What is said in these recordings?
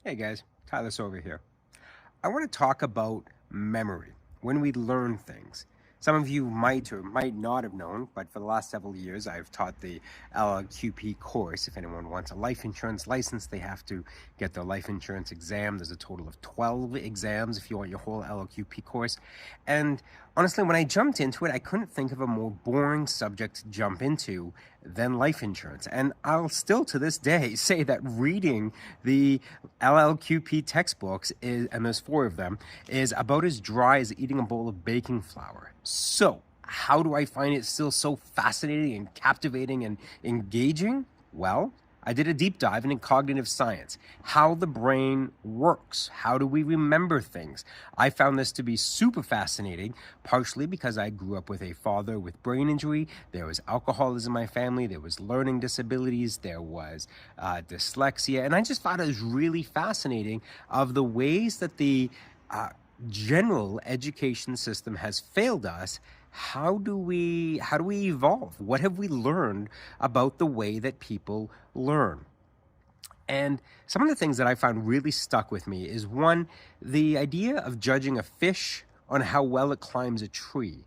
Hey guys, Tyler Silver here. I want to talk about memory, when we learn things. Some of you might or might not have known, but for the last several years, I've taught the LLQP course. If anyone wants a life insurance license, they have to get their life insurance exam. There's a total of 12 exams if you want your whole LLQP course. And honestly, when I jumped into it, I couldn't think of a more boring subject to jump into than life insurance. And I'll still to this day say that reading the LLQP textbooks and there's 4 of them, is about as dry as eating a bowl of baking flour. So, how do I find it still so fascinating and captivating and engaging? Well, I did a deep dive into cognitive science, how the brain works, how do we remember things. I found this to be super fascinating, partially because I grew up with a father with brain injury. There was alcoholism in my family, there was learning disabilities, there was dyslexia, and I just thought it was really fascinating of the ways that the general education system has failed us. How do we evolve? What have we learned about the way that people learn? And some of the things that I found really stuck with me is, one, the idea of judging a fish on how well it climbs a tree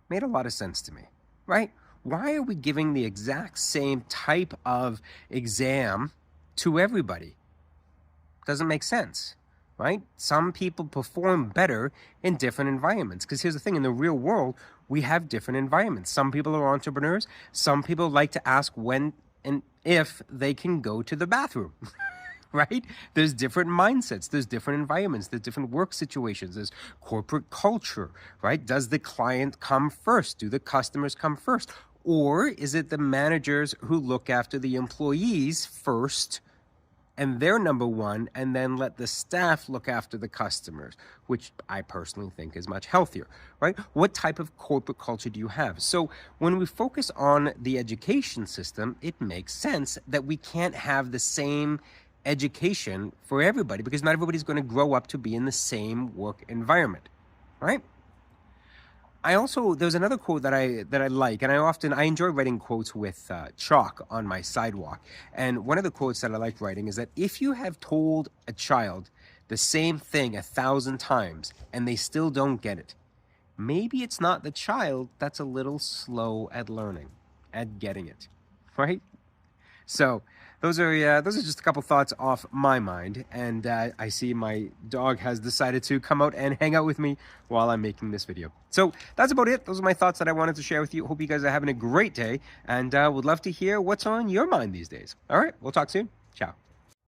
made a lot of sense to me, right? Why are we giving the exact same type of exam to everybody? Doesn't make sense. Right? Some people perform better in different environments. Because here's the thing, in the real world, we have different environments. Some people are entrepreneurs. Some people like to ask when and if they can go to the bathroom. Right? There's different mindsets. There's different environments. There's different work situations. There's corporate culture, right? Does the client come first? Do the customers come first? Or is it the managers who look after the employees first and they're number one, and then let the staff look after the customers, which I personally think is much healthier, right? What type of corporate culture do you have? So when we focus on the education system, it makes sense that we can't have the same education for everybody, because not everybody's going to grow up to be in the same work environment, right? There's another quote that I like, and I enjoy writing quotes with chalk on my sidewalk. And one of the quotes that I like writing is that if you have told a child the same thing 1,000 times and they still don't get it, maybe it's not the child that's a little slow at learning, at getting it, right? So those are just a couple thoughts off my mind, and I see my dog has decided to come out and hang out with me while I'm making this video. So that's about it. Those are my thoughts that I wanted to share with you. Hope you guys are having a great day, and would love to hear what's on your mind these days. All right, we'll talk soon. Ciao.